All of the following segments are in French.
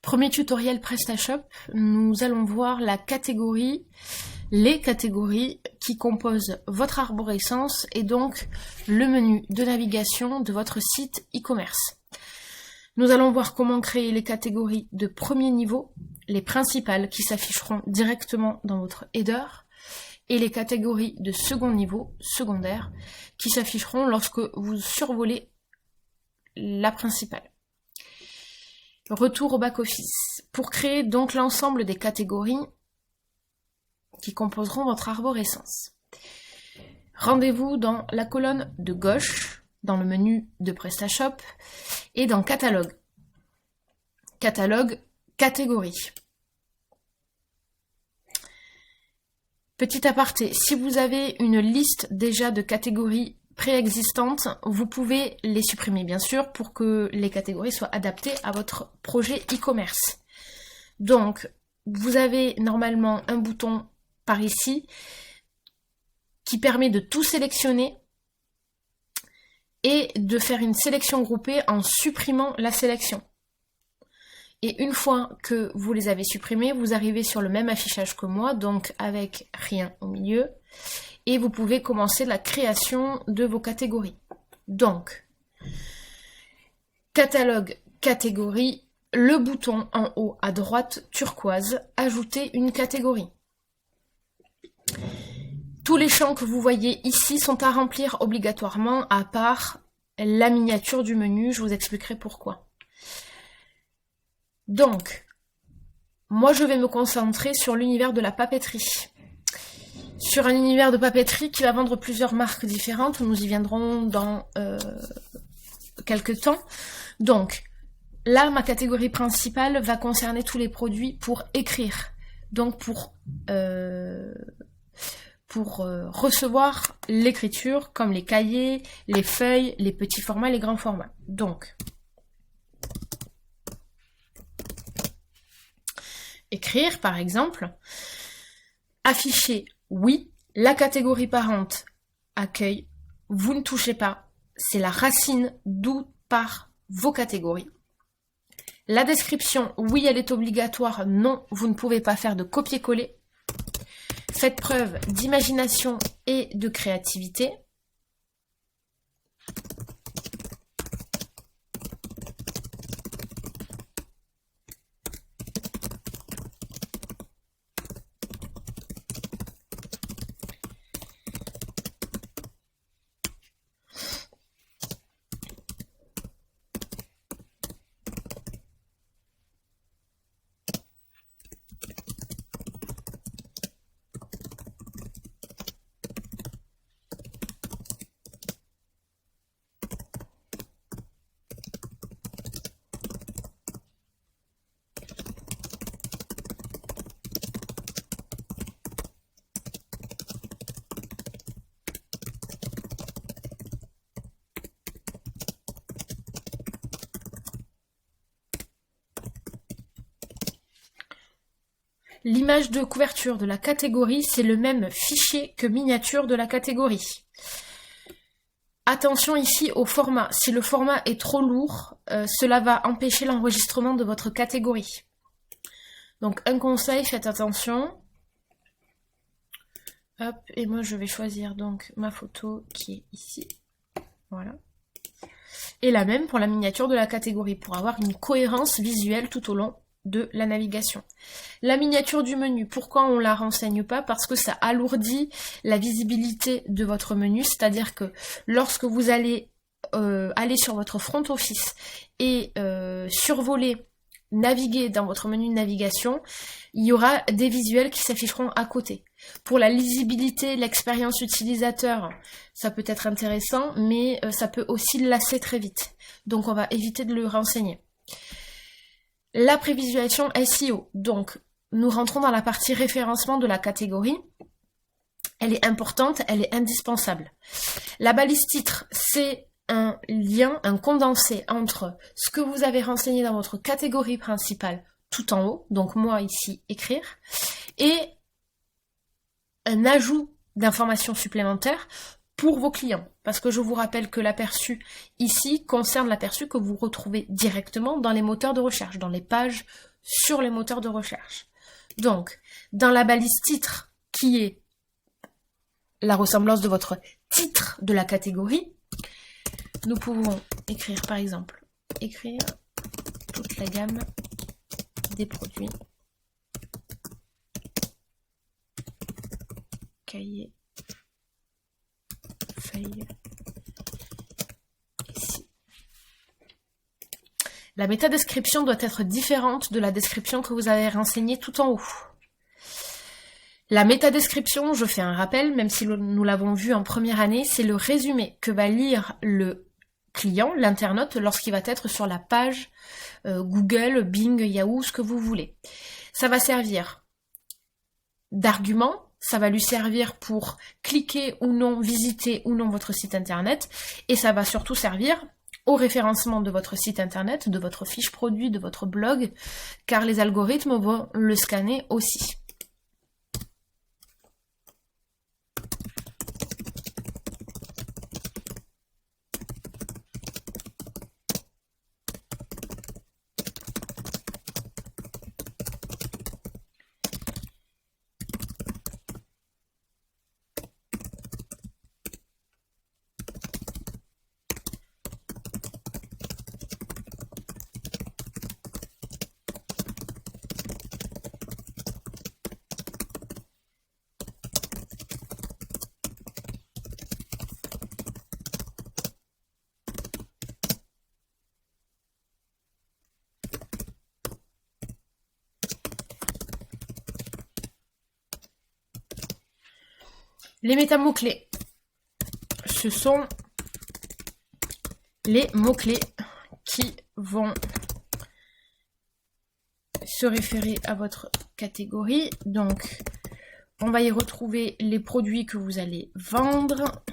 Premier tutoriel PrestaShop, nous allons voir les catégories qui composent votre arborescence et donc le menu de navigation de votre site e-commerce. Nous allons voir comment créer les catégories de premier niveau, les principales qui s'afficheront directement dans votre header, et les catégories de second niveau, secondaires, qui s'afficheront lorsque vous survolez la principale. Retour au back-office. Pour créer donc l'ensemble des catégories qui composeront votre arborescence. Rendez-vous dans la colonne de gauche, dans le menu de PrestaShop, et dans Catalogue. Catalogue, catégorie. Petit aparté, si vous avez une liste déjà de catégories préexistantes, vous pouvez les supprimer bien sûr pour que les catégories soient adaptées à votre projet e-commerce. Donc, vous avez normalement un bouton par ici qui permet de tout sélectionner et de faire une sélection groupée en supprimant la sélection. Et une fois que vous les avez supprimés, vous arrivez sur le même affichage que moi, donc avec rien au milieu, et vous pouvez commencer la création de vos catégories. Donc, catalogue, catégorie, le bouton en haut à droite turquoise, ajouter une catégorie. Tous les champs que vous voyez ici sont à remplir obligatoirement, à part la miniature du menu, je vous expliquerai pourquoi. Donc, moi je vais me concentrer sur l'univers de la papeterie. Sur un univers de papeterie qui va vendre plusieurs marques différentes, nous y viendrons dans quelques temps. Donc, là, ma catégorie principale va concerner tous les produits pour écrire. Donc, pour recevoir l'écriture, comme les cahiers, les feuilles, les petits formats, les grands formats. Donc, écrire, par exemple, afficher oui, la catégorie parente accueil, vous ne touchez pas, c'est la racine d'où part vos catégories. La description, oui, elle est obligatoire, non, vous ne pouvez pas faire de copier-coller. Faites preuve d'imagination et de créativité. L'image de couverture de la catégorie, c'est le même fichier que miniature de la catégorie. Attention ici au format. Si le format est trop lourd, cela va empêcher l'enregistrement de votre catégorie. Donc un conseil, faites attention. Hop, et moi je vais choisir donc ma photo qui est ici. Voilà. Et la même pour la miniature de la catégorie, pour avoir une cohérence visuelle tout au long de la navigation. La miniature du menu, pourquoi on la renseigne pas? Parce que ça alourdit la visibilité de votre menu, c'est-à-dire que lorsque vous allez aller sur votre front office et survoler, naviguer dans votre menu de navigation, il y aura des visuels qui s'afficheront à côté. Pour la lisibilité, l'expérience utilisateur, ça peut être intéressant, mais ça peut aussi lasser très vite. Donc on va éviter de le renseigner. La prévisualisation SEO, donc nous rentrons dans la partie référencement de la catégorie. Elle est importante, elle est indispensable. La balise titre, c'est un lien, un condensé entre ce que vous avez renseigné dans votre catégorie principale tout en haut, donc moi ici écrire, et un ajout d'informations supplémentaires pour vos clients. Parce que je vous rappelle que l'aperçu ici concerne l'aperçu que vous retrouvez directement dans les moteurs de recherche, dans les pages sur les moteurs de recherche. Donc, dans la balise titre, qui est la ressemblance de votre titre de la catégorie, nous pouvons écrire, par exemple, écrire toute la gamme des produits cahier, feuille, ici. La métadescription doit être différente de la description que vous avez renseignée tout en haut. La métadescription, je fais un rappel, même si nous l'avons vu en première année, c'est le résumé que va lire le client, l'internaute, lorsqu'il va être sur la page Google, Bing, Yahoo, ce que vous voulez. Ça va servir d'argument, ça va lui servir pour cliquer ou non, visiter ou non votre site internet, et ça va surtout servir au référencement de votre site internet, de votre fiche produit, de votre blog, car les algorithmes vont le scanner aussi. Les métamots-clés, ce sont les mots-clés qui vont se référer à votre catégorie. Donc, on va y retrouver les produits que vous allez vendre,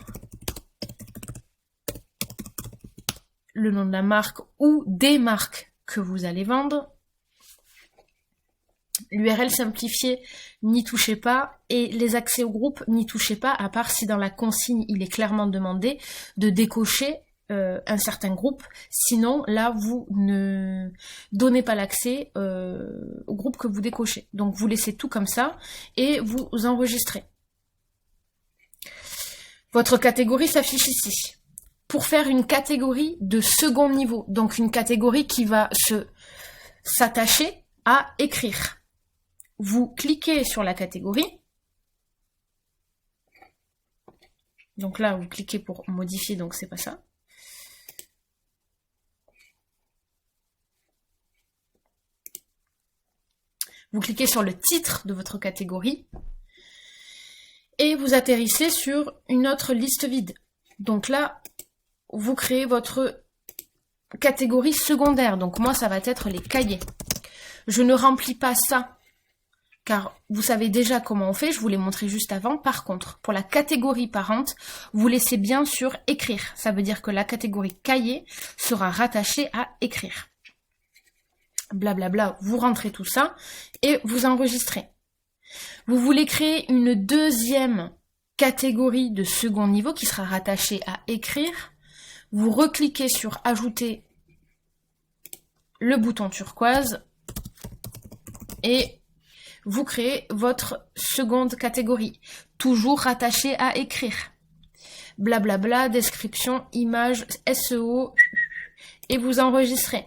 le nom de la marque ou des marques que vous allez vendre, l'URL simplifiée, n'y touchez pas, et les accès au groupe, n'y touchez pas, à part si dans la consigne, il est clairement demandé de décocher un certain groupe, sinon, là, vous ne donnez pas l'accès au groupe que vous décochez. Donc, vous laissez tout comme ça, et vous enregistrez. Votre catégorie s'affiche ici. Pour faire une catégorie de second niveau, donc une catégorie qui va s'attacher à écrire. Vous cliquez sur la catégorie. Donc là, vous cliquez pour modifier, donc c'est pas ça. Vous cliquez sur le titre de votre catégorie. Et vous atterrissez sur une autre liste vide. Donc là, vous créez votre catégorie secondaire. Donc moi, ça va être les cahiers. Je ne remplis pas ça, car vous savez déjà comment on fait, je vous l'ai montré juste avant. Par contre, pour la catégorie parente, vous laissez bien sur écrire. Ça veut dire que la catégorie cahier sera rattachée à écrire. Blablabla, vous rentrez tout ça et vous enregistrez. Vous voulez créer une deuxième catégorie de second niveau qui sera rattachée à écrire. Vous recliquez sur ajouter le bouton turquoise et vous créez votre seconde catégorie, toujours rattachée à écrire. Blablabla, description, image, SEO, et vous enregistrez.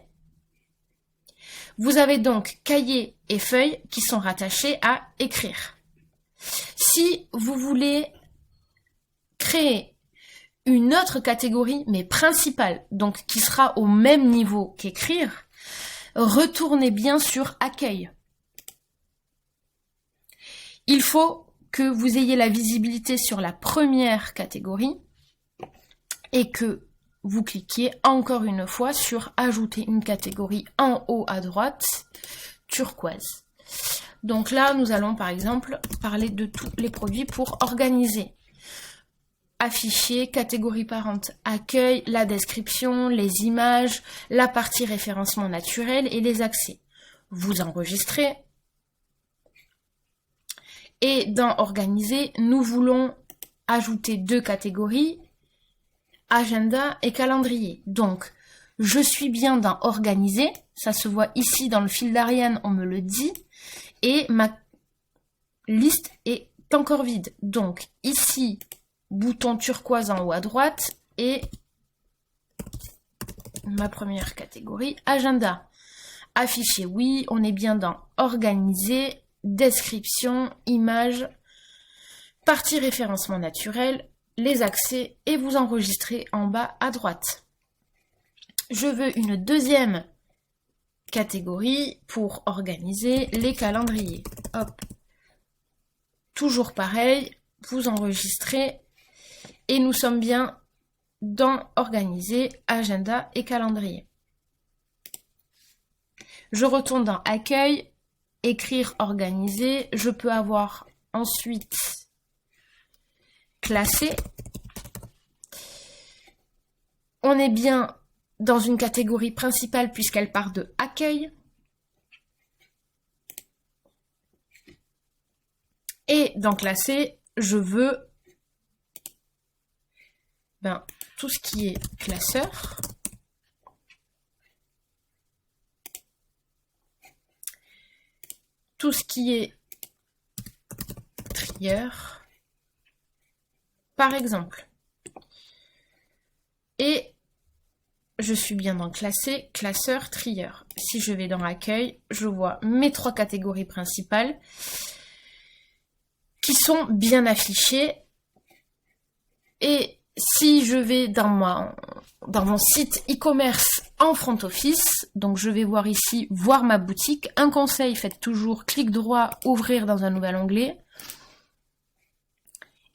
Vous avez donc cahier et feuille qui sont rattachés à écrire. Si vous voulez créer une autre catégorie, mais principale, donc qui sera au même niveau qu'écrire, retournez bien sur accueil. Il faut que vous ayez la visibilité sur la première catégorie et que vous cliquiez encore une fois sur ajouter une catégorie en haut à droite, turquoise. Donc là, nous allons par exemple parler de tous les produits pour organiser. Afficher, catégorie parente, accueil, la description, les images, la partie référencement naturel et les accès. Vous enregistrez. Et dans organiser, nous voulons ajouter deux catégories, agenda et calendrier. Donc, Je suis bien dans organiser, ça se voit ici dans le fil d'Ariane, on me le dit, et ma liste est encore vide. Donc ici, bouton turquoise en haut à droite, et ma première catégorie, agenda. Afficher, oui, on est bien dans organiser, description, image, partie référencement naturel, les accès, et vous enregistrez en bas à droite. Je veux une deuxième catégorie pour organiser les calendriers. Hop. Toujours pareil, vous enregistrez et nous sommes bien dans organiser, agenda et calendrier. Je retourne dans accueil, écrire, organiser. Je peux avoir ensuite classé. On est bien dans une catégorie principale puisqu'elle part de accueil. Et dans classer, je veux tout ce qui est classeur. Tout ce qui est trieur, par exemple. Et je suis bien dans classer, classeur, trieur. Si je vais dans accueil, je vois mes 3 catégories principales qui sont bien affichées. Et si je vais dans mon site e-commerce en front office, donc je vais voir ici, voir ma boutique. Un conseil, faites toujours clic droit, ouvrir dans un nouvel onglet.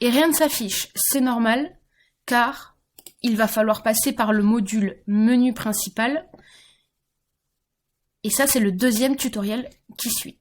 Et rien ne s'affiche, c'est normal, car il va falloir passer par le module menu principal. Et ça, c'est le deuxième tutoriel qui suit.